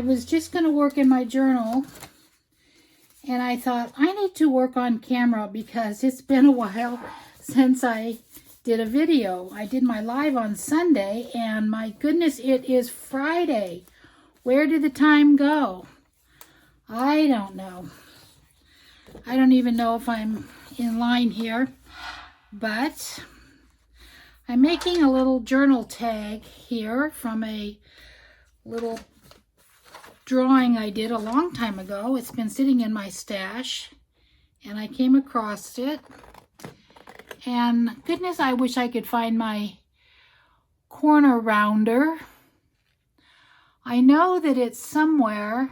was just going to work in my journal, and I thought I need to work on camera because it's been a while since I did a video. I did my live on Sunday, and my goodness, it is Friday. Where did the time go? I don't know. I don't even know if I'm in line here, but I'm making a little journal tag here from a little drawing I did a long time ago. It's been sitting in my stash, and I came across it. And goodness, I wish I could find my corner rounder. I know that it's somewhere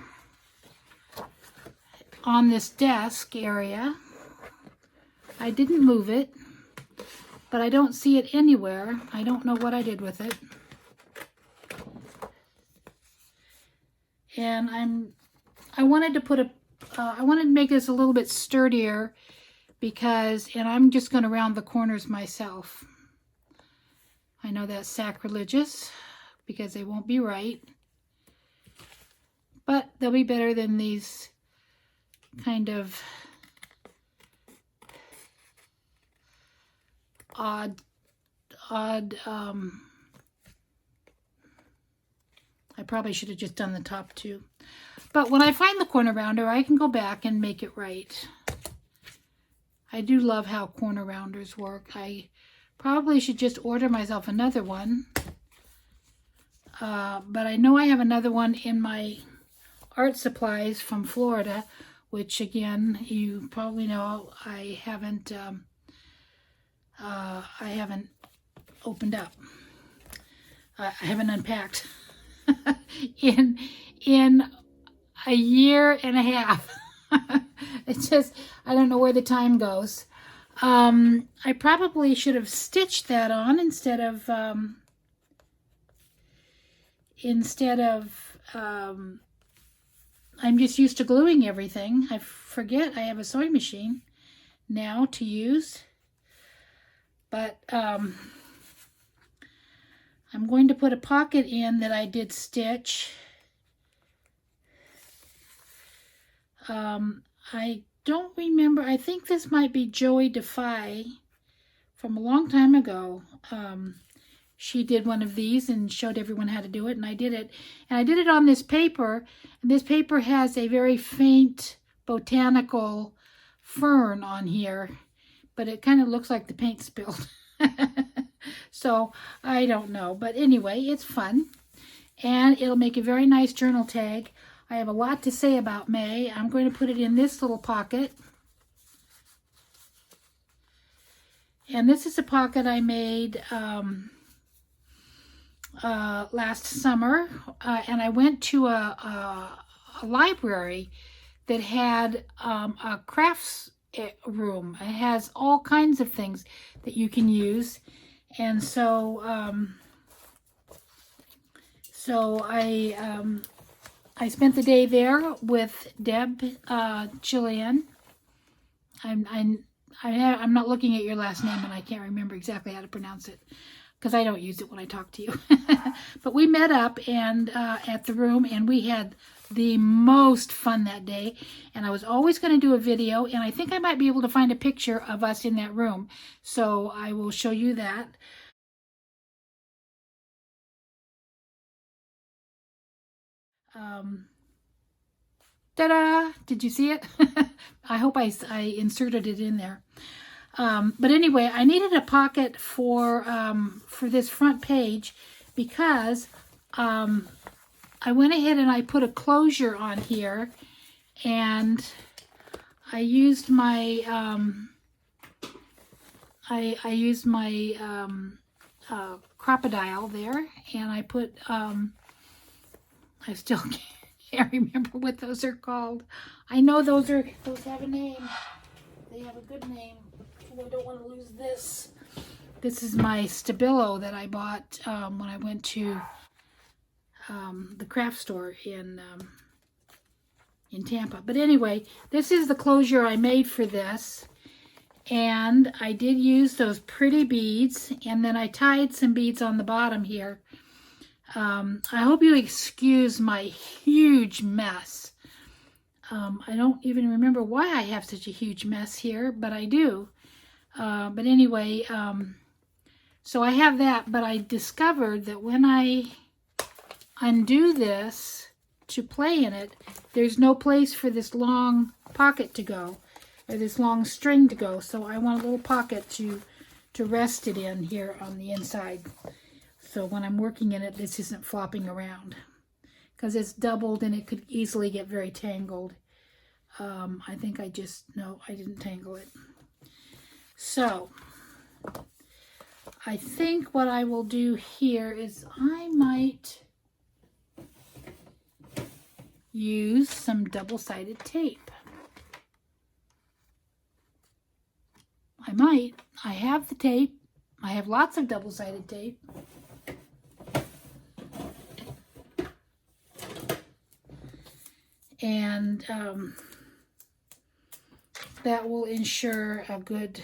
on this desk area. I didn't move it, but I don't see it anywhere. I don't know what I did with it. And I wanted to put I wanted to make this a little bit sturdier because, and I'm just going to round the corners myself. I know that's sacrilegious because they won't be right, but they'll be better than these kind of odd, I probably should have just done the top too. But when I find the corner rounder, I can go back and make it right. I do love how corner rounders work. I probably should just order myself another one. But I know I have another one in my art supplies from Florida, which again, you probably know I haven't opened up. I haven't unpacked in a year and a half. It's just, I don't know where the time goes. I probably should have stitched that on instead of I'm just used to gluing everything. I forget I have a sewing machine now to use. But I'm going to put a pocket in that I did stitch. I don't remember. I think this might be Joey Defy from a long time ago. She did one of these and showed everyone how to do it, and I did it. And I did it on this paper, and this paper has a very faint botanical fern on here, but it kind of looks like the paint spilled. So I don't know, but anyway, it's fun, and it'll make a very nice journal tag. I have a lot to say about May. I'm going to put it in this little pocket. And this is a pocket I made last summer. And I went to a library that had a crafts room. It has all kinds of things that you can use. And so, I spent the day there with Deb Chilean. I'm not looking at your last name, and I can't remember exactly how to pronounce it because I don't use it when I talk to you. But we met up and at the room, and we had the most fun that day. And I was always going to do a video, and I think I might be able to find a picture of us in that room. So I will show you that. Ta-da! Did you see it? I hope I inserted it in there. But anyway, I needed a pocket for this front page because I went ahead and I put a closure on here, and I used my crocodile there, and I put I still can't remember what those are called. I know those have a name. They have a good name. Oh, I don't want to lose this. This is my Stabilo that I bought when I went to the craft store in Tampa. But anyway, this is the closure I made for this. And I did use those pretty beads, and then I tied some beads on the bottom here. I hope you excuse my huge mess. I don't even remember why I have such a huge mess here, but I do. But anyway, so I have that, but I discovered that when I undo this to play in it, there's no place for this long pocket to go, or this long string to go. So I want a little pocket to rest it in here on the inside. So when I'm working in it, this isn't flopping around, because it's doubled and it could easily get very tangled. I think I didn't tangle it. So I think what I will do here is I might use some double-sided tape. I have the tape. I have lots of double-sided tape. And that will ensure a good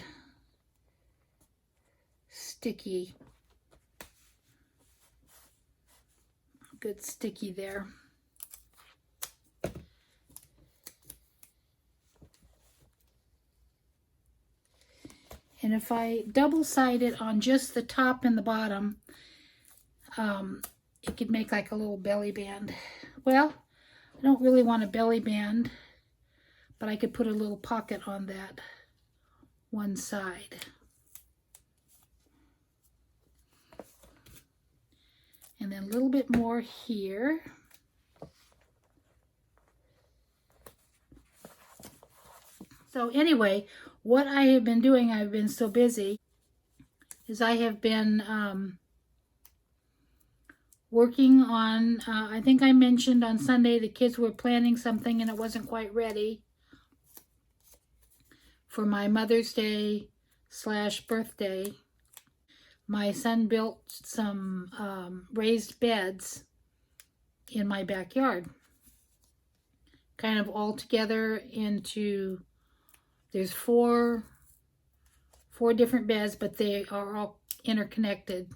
sticky there. And if I double-side it on just the top and the bottom, it could make like a little belly band. Well, I don't really want a belly band, but I could put a little pocket on that one side. And then a little bit more here. So anyway, what I have been doing, I've been so busy, is I have been working on, I think I mentioned on Sunday the kids were planning something and it wasn't quite ready for my Mother's Day / birthday. My son built some raised beds in my backyard, kind of all together into, there's four different beds, but they are all interconnected.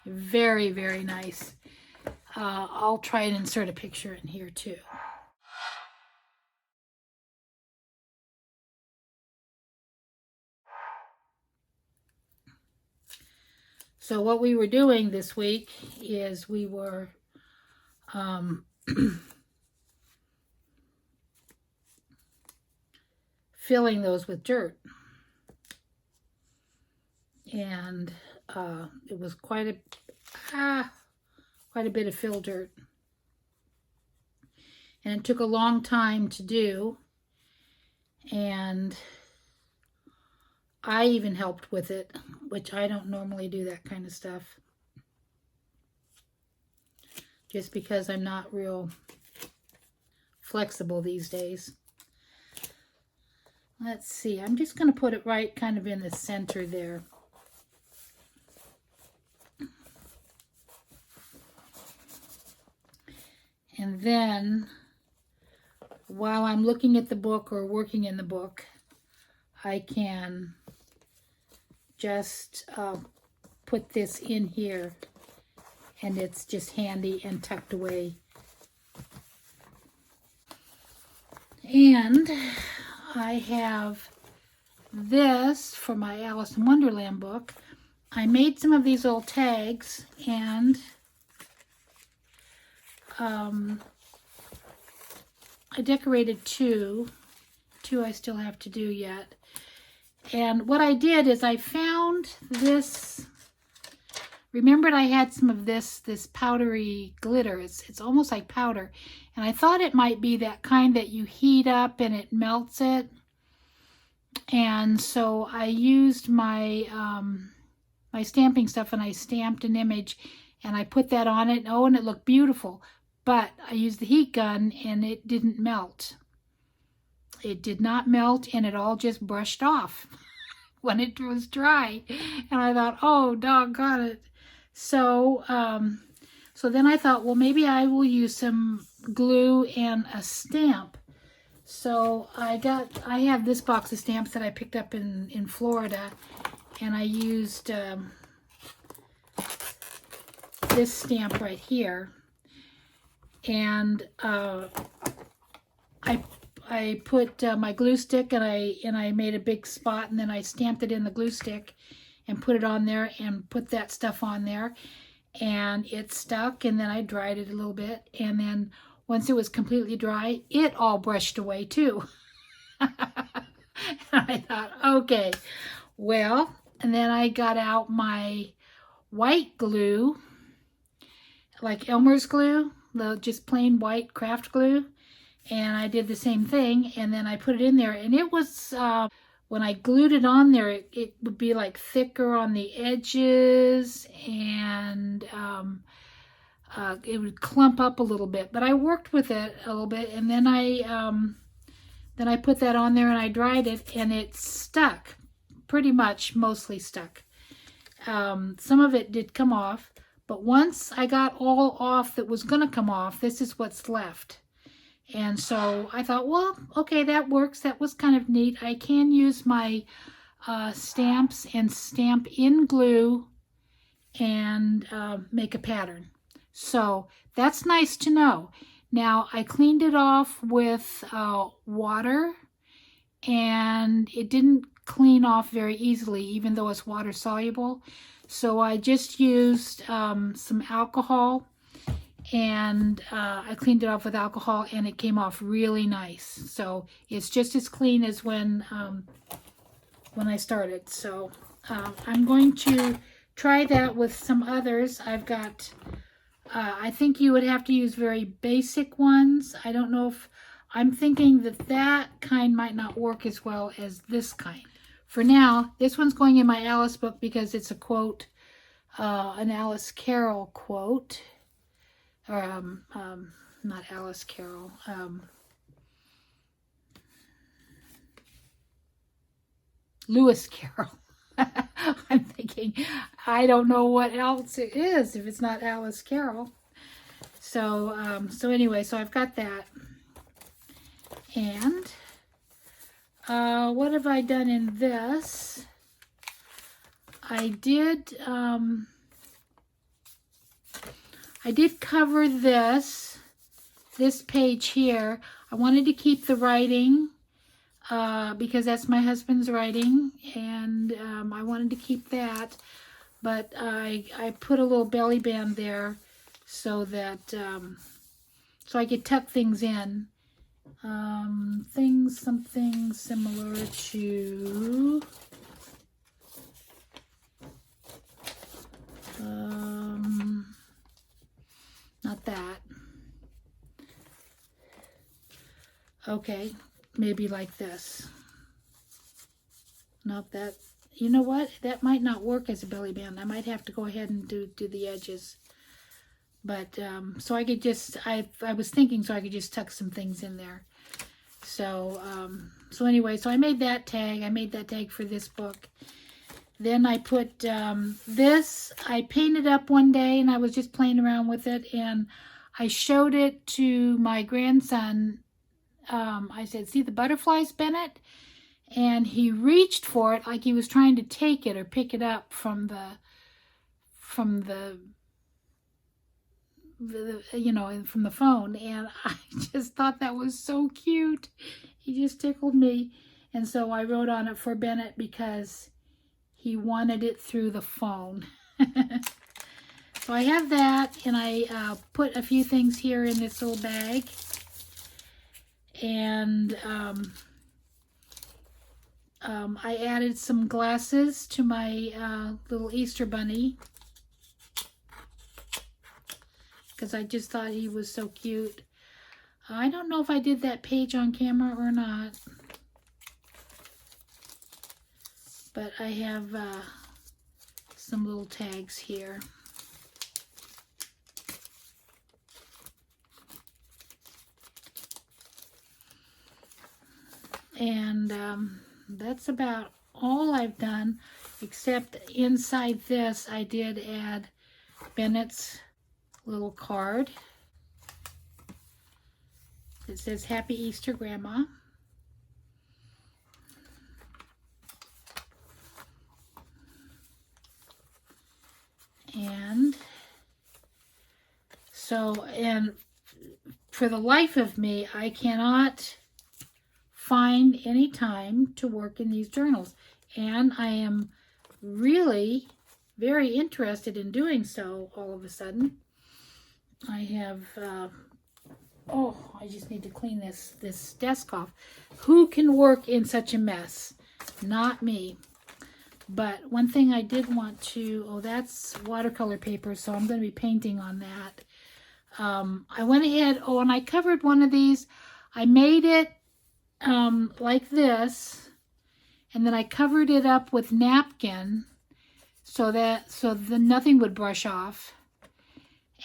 Very, very nice. I'll try and insert a picture in here too. So what we were doing this week is we were filling those with dirt. And it was quite a bit of fill dirt. And it took a long time to do. And I even helped with it, which I don't normally do that kind of stuff. Just because I'm not real flexible these days. Let's see, I'm just going to put it right kind of in the center there. And then, while I'm looking at the book or working in the book, I can just put this in here, and it's just handy and tucked away. And I have this for my Alice in Wonderland book. I made some of these old tags, and I decorated two I still have to do yet. And what I did is I found this, remembered I had some of this powdery glitter. It's almost like powder. And I thought it might be that kind that you heat up and it melts it. And so I used my my stamping stuff, and I stamped an image and I put that on it. Oh, and it looked beautiful. But I used the heat gun and it didn't melt. It did not melt, and it all just brushed off when it was dry. And I thought, oh, doggone it. So, so then I thought, well, maybe I will use some glue and a stamp. So I have this box of stamps that I picked up in Florida, and I used this stamp right here. And I put my glue stick, and I made a big spot, and then I stamped it in the glue stick and put it on there and put that stuff on there, and it stuck. And then I dried it a little bit, and then once it was completely dry, it all brushed away too. I thought, okay, well, and then I got out my white glue, like Elmer's glue, the just plain white craft glue, and I did the same thing, and then I put it in there, and it was, when I glued it on there, it would be like thicker on the edges, and it would clump up a little bit, but I worked with it a little bit, and then I put that on there and I dried it, and it stuck, pretty much mostly stuck. Some of it did come off, but once I got all off that was going to come off, this is what's left. And so I thought, well, okay, that works. That was kind of neat. I can use my stamps and stamp in glue and make a pattern. So that's nice to know. Now, I cleaned it off with water, and it didn't clean off very easily, even though it's water soluble. So I just used some alcohol, and I cleaned it off with alcohol, and it came off really nice. So it's just as clean as when I started. So I'm going to try that with some others. I've got, I think you would have to use very basic ones. I don't know if, I'm thinking that kind might not work as well as this kind. For now, this one's going in my Alice book because it's a quote, an Alice Carroll quote. Not Alice Carroll. Lewis Carroll. I'm thinking, I don't know what else it is if it's not Alice Carroll. So, so anyway, so I've got that. And what have I done in this? I did cover this page here. I wanted to keep the writing because that's my husband's writing, and I wanted to keep that, but I put a little belly band there so that so I could tuck things in. Something similar to not that. Okay, maybe like this. Not that. You know what? That might not work as a belly band. I might have to go ahead and do the edges. But so I could just, I was thinking so I could just tuck some things in there. So so anyway, so I made that tag. I made that tag for this book. Then I put this, I painted up one day, and I was just playing around with it, and I showed it to my grandson. I said, see the butterflies, Bennett? And he reached for it like he was trying to take it or pick it up from the you know, from the phone, and I just thought that was so cute. He just tickled me, and so I wrote on it for Bennett because he wanted it through the phone. So I have that, and I put a few things here in this little bag, and I added some glasses to my little Easter bunny because I just thought he was so cute. I don't know if I did that page on camera or not, but I have some little tags here. And that's about all I've done, except inside this I did add Bennett's little card. It says Happy Easter, Grandma. And So, and for the life of me, I cannot find any time to work in these journals. And I am really very interested in doing so all of a sudden. I have, oh, I just need to clean this desk off. Who can work in such a mess? Not me. But one thing I did want to, oh, that's watercolor paper, so I'm going to be painting on that. I went ahead, oh, and I covered one of these. I made it like this, and then I covered it up with napkin so the nothing would brush off.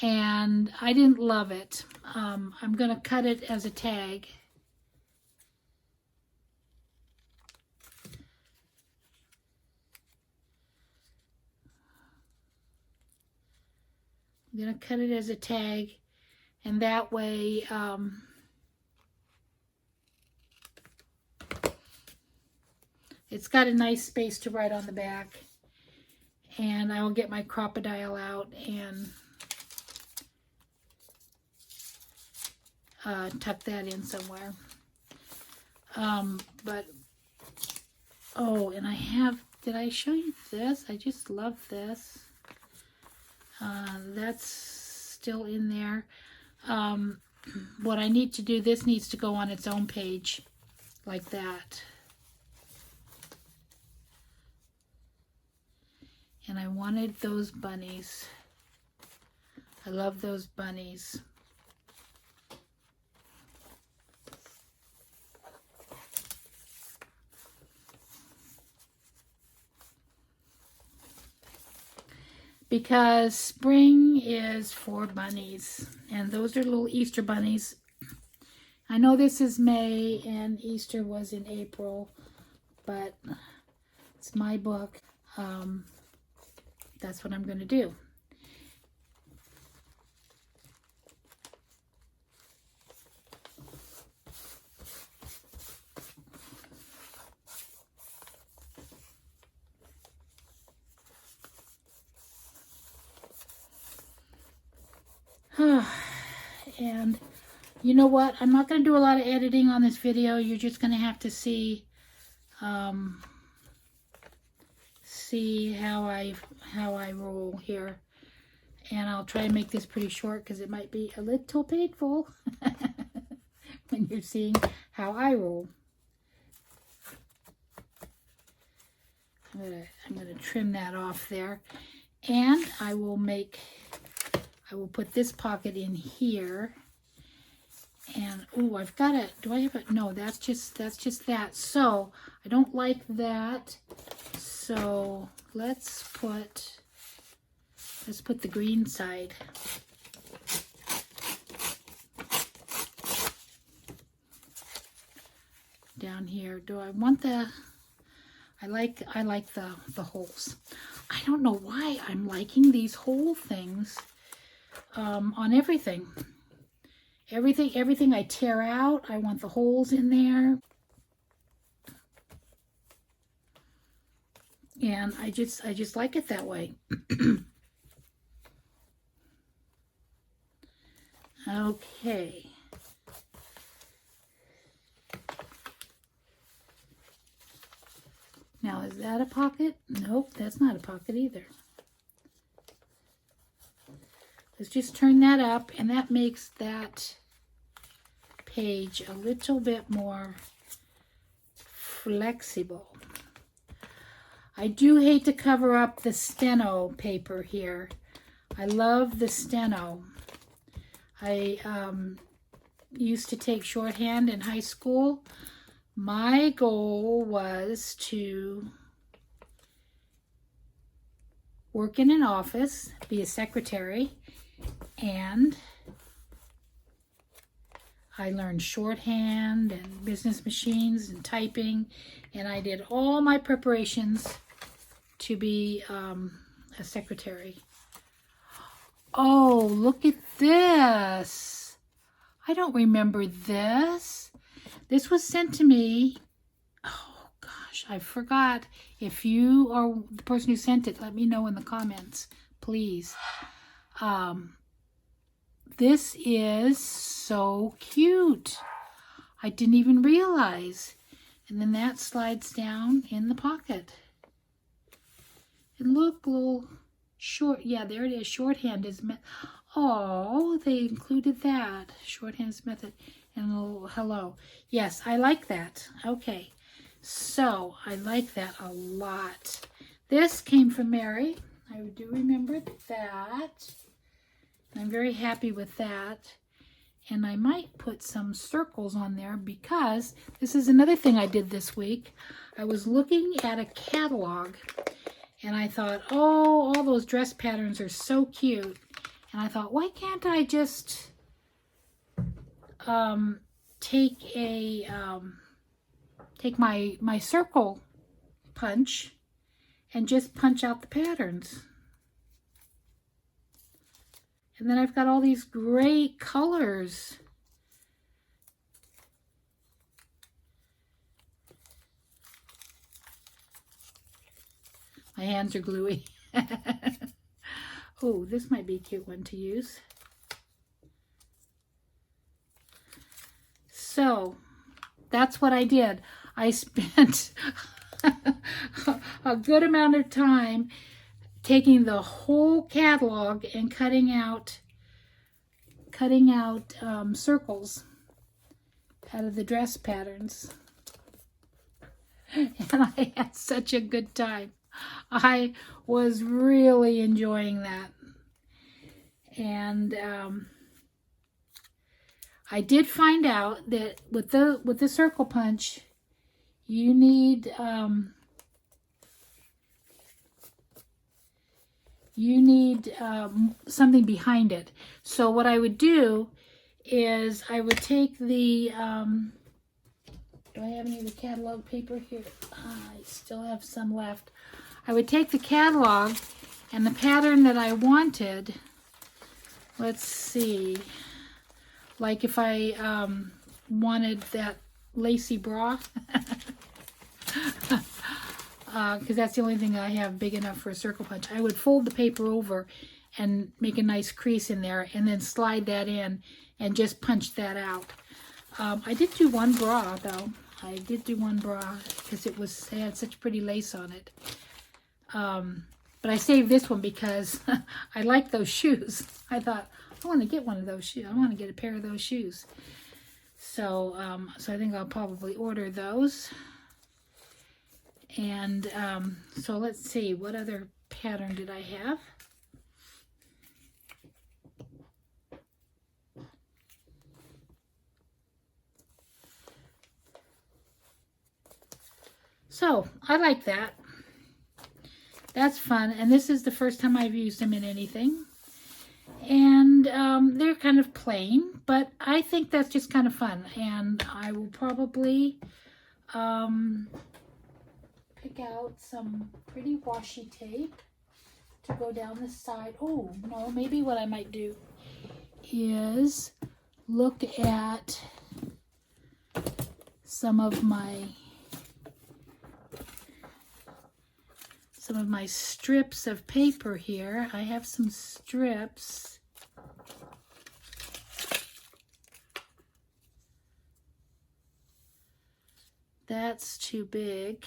And I didn't love it. I'm going to cut it as a tag. I'm going to cut it as a tag, and that way it's got a nice space to write on the back. And I will get my crocodile out and tuck that in somewhere. But, oh, and I have, did I show you this? I just love this. That's still in there. What I need to do, this needs to go on its own page like that. And I wanted those bunnies. I love those bunnies. Because spring is for bunnies, and those are little Easter bunnies. I know this is May and Easter was in April, but it's my book. That's what I'm going to do. And you know what? I'm not going to do a lot of editing on this video. You're just going to have to see see how I roll here. And I'll try and make this pretty short because it might be a little painful when you're seeing how I roll. I'm gonna trim that off there, and I will put this pocket in here. And oh, I've got it. Do I have it? No, that's just that. So I don't like that. So let's put the green side. Down here. Do I want the, I like the holes. I don't know why I'm liking these hole things on everything. Everything I tear out, I want the holes in there. And I just like it that way. Okay. Now, is that a pocket? Nope, that's not a pocket either. Let's just turn that up, and that makes that page a little bit more flexible. I do hate to cover up the steno paper here. I love the steno. I used to take shorthand in high school. My goal was to work in an office, be a secretary, and I learned shorthand and business machines and typing, and I did all my preparations to be a secretary. Oh, look at this. I don't remember this. This was sent to me. Oh, gosh, I forgot. If you are the person who sent it, let me know in the comments, please. this is so cute. I didn't even realize. And then that slides down in the pocket. And look, little short, yeah, there it is. Shorthand is met. Oh, they included that. Shorthand is method and a little hello. Yes, I like that. Okay, so I like that a lot. This came from Mary. I do remember that. I'm very happy with that. And I might put some circles on there because this is another thing I did this week. I was looking at a catalog and I thought, oh, all those dress patterns are so cute. And I thought, why can't I just take my circle punch and just punch out the patterns. And then I've got all these great colors. My hands are gluey. Oh, this might be a cute one to use. So, that's what I did. I spent a good amount of time taking the whole catalog and cutting out circles out of the dress patterns. And I had such a good time. I was really enjoying that. And I did find out that with the circle punch, you need something behind it. So what I would do is I would take the do I have any of the catalog paper here? I still have some left. I would take the catalog and the pattern that I wanted. Let's see. Like if I wanted that lacy bra. Because that's the only thing I have big enough for a circle punch. I would fold the paper over and make a nice crease in there and then slide that in and just punch that out. I did do one bra though. I did do one bra because it had such pretty lace on it. But I saved this one because I like those shoes. I thought, I want to get one of those shoes. I want to get a pair of those shoes. So, so I think I'll probably order those. And so let's see, what other pattern did I have? So I like that. That's fun. And this is the first time I've used them in anything. And they're kind of plain, but I think that's just kind of fun. And I will probably pick out some pretty washi tape to go down the side. Oh, no, maybe what I might do is look at some of my strips of paper here. I have some strips. That's too big.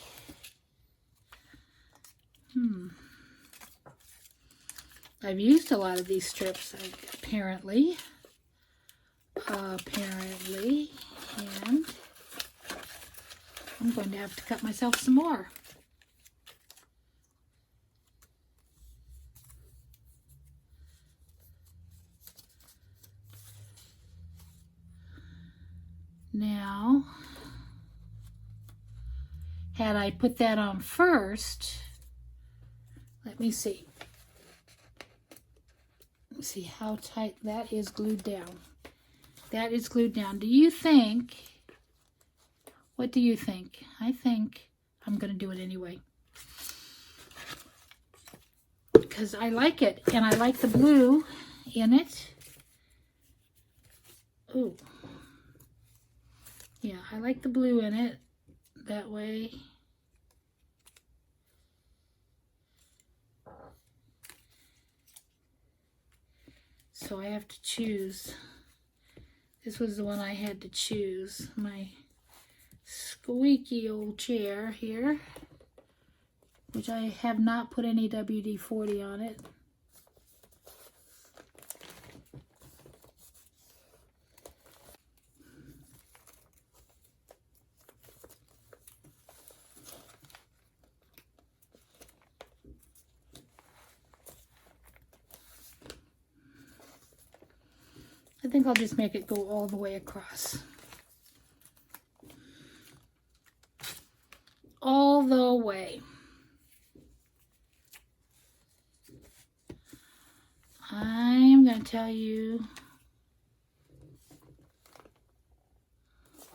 I've used a lot of these strips, apparently, and I'm going to have to cut myself some more. Now, had I put that on first, let me see. Let's see how tight that is glued down. That is glued down. Do you think, what do you think? I think I'm going to do it anyway. Because I like it, and I like the blue in it. Ooh. Yeah, I like the blue in it. That way. So so I have to choose. This was the one I had to choose. My squeaky old chair here, which I have not put any WD-40 on it. I think I'll just make it go all the way across. All the way. I'm going to tell you,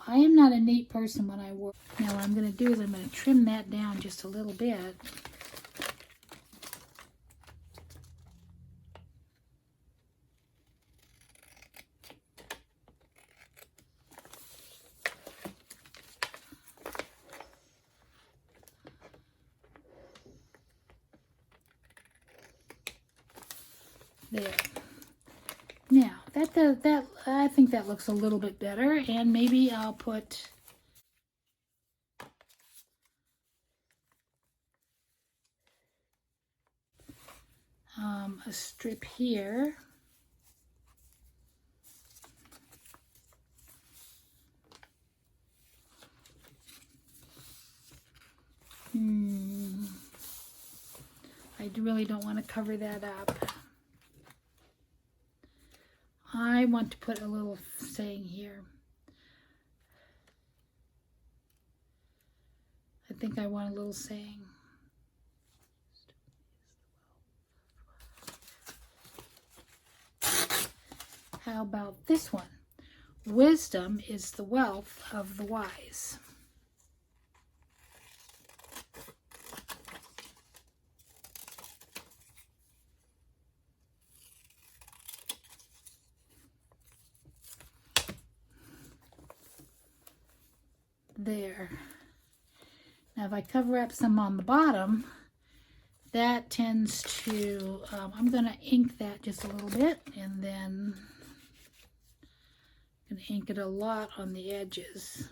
I am not a neat person when I work. Now what I'm going to do is I'm going to trim that down just a little bit. There. Now, I think that looks a little bit better, and maybe I'll put a strip here. I really don't want to cover that up. I want to put a little saying here. I think I want a little saying. How about this one? Wisdom is the wealth of the wise. There. Now if I cover up some on the bottom, that tends to, I'm going to ink that just a little bit, and then I'm going to ink it a lot on the edges.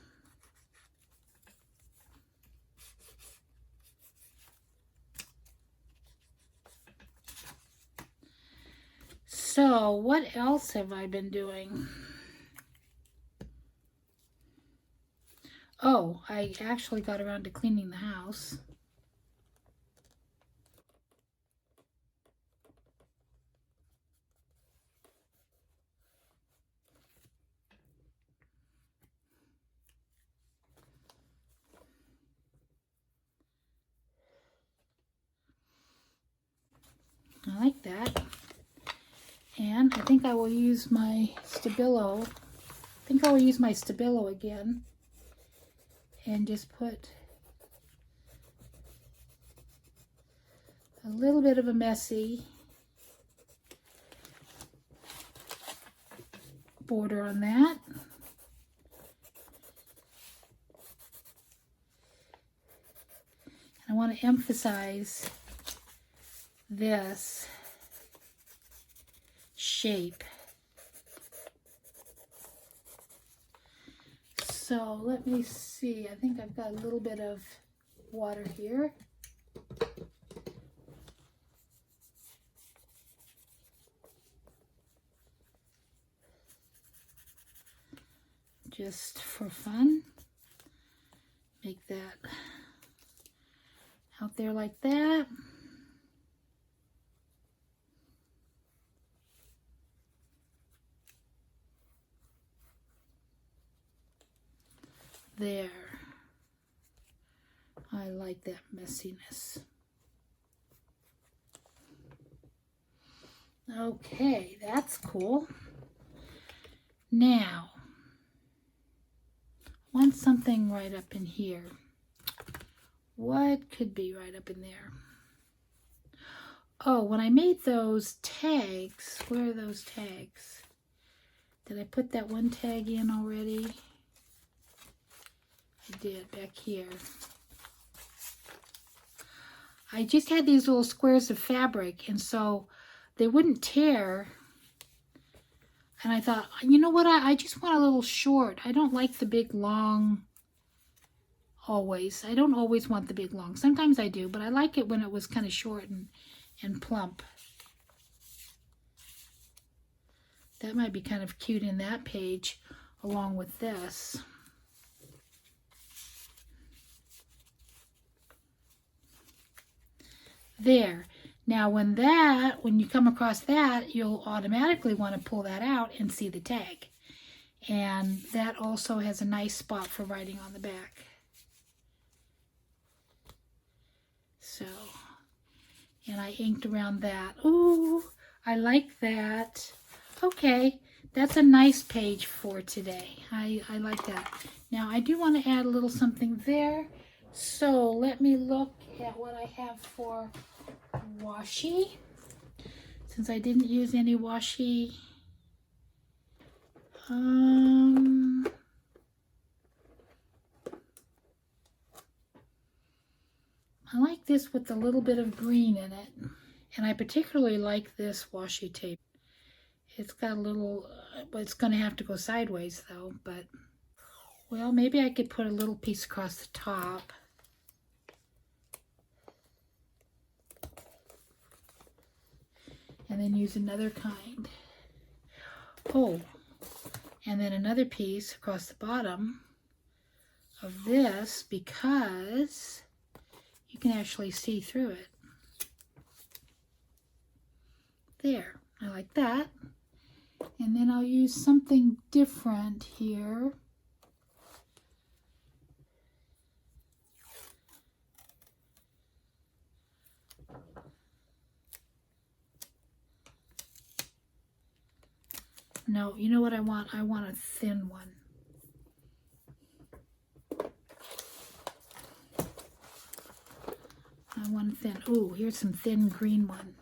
So what else have I been doing? Oh, I actually got around to cleaning the house. I like that. And I think I will use my Stabilo. I think I will use my Stabilo again. And just put a little bit of a messy border on that. And I want to emphasize this shape. So let me see, I think I've got a little bit of water here. Just for fun. Make that out there like that. There. I like that messiness. Okay, that's cool. Now, I want something right up in here. What could be right up in there? Oh, when I made those tags, where are those tags? Did I put that one tag in already? I did, back here. I just had these little squares of fabric, and so they wouldn't tear And I thought, you know what, I just want a little short. I don't like the big long always. I don't always want the big long. Sometimes I do, but I like it when it was kind of short and plump. That might be kind of cute in that page along with this. There. Now when you come across that, you'll automatically want to pull that out and see the tag. And that also has a nice spot for writing on the back. So, and I inked around that. Ooh, I like that. Okay, that's a nice page for today. I like that. Now I do want to add a little something there. So let me look at what I have for washi. Since I didn't use any washi. I like this with a little bit of green in it. And I particularly like this washi tape. It's got a little, but it's going to have to go sideways though, but, well, maybe I could put a little piece across the top. And then use another kind. Oh, and then another piece across the bottom of this because you can actually see through it. There, I like that. And then I'll use something different here. No, you know what I want? I want a thin one. I want thin. Ooh, here's some thin green one.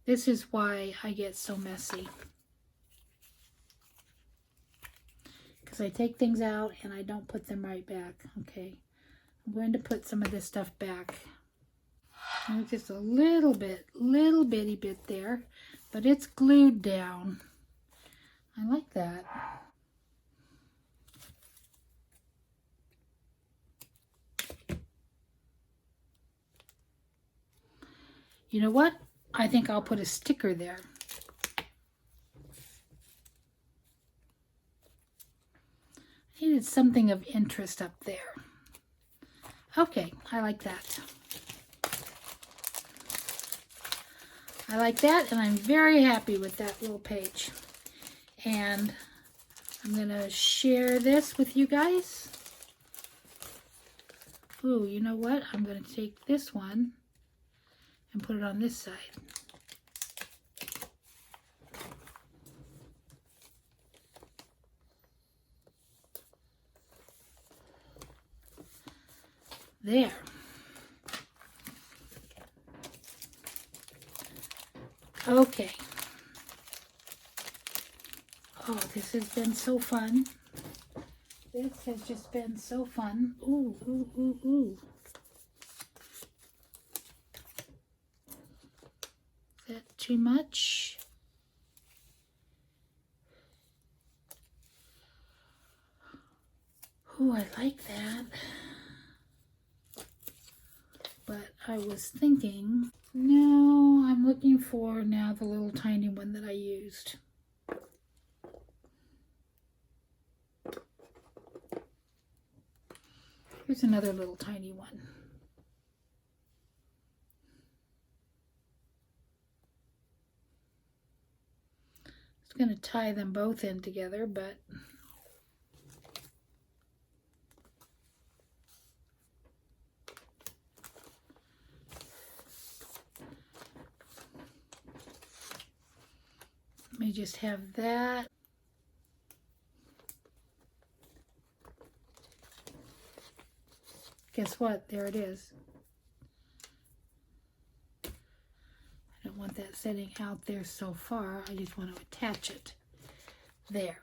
This is why I get so messy. Because I take things out and I don't put them right back. Okay, I'm going to put some of this stuff back. Just a little bitty bit there, but it's glued down. I like that. You know what? I think I'll put a sticker there. I needed something of interest up there. Okay, I like that. I like that, and I'm very happy with that little page. And I'm going to share this with you guys. Ooh, you know what? I'm going to take this one and put it on this side. There. Okay. Oh, this has been so fun. This has just been so fun. Ooh, ooh, ooh, ooh. Is that too much? Ooh, I like that. But I was thinking, no, I'm looking for now the little tiny one that I used. Here's another little tiny one. It's going to tie them both in together, but let me just have that. Guess what? There it is. I don't want that setting out there so far. I just want to attach it. There.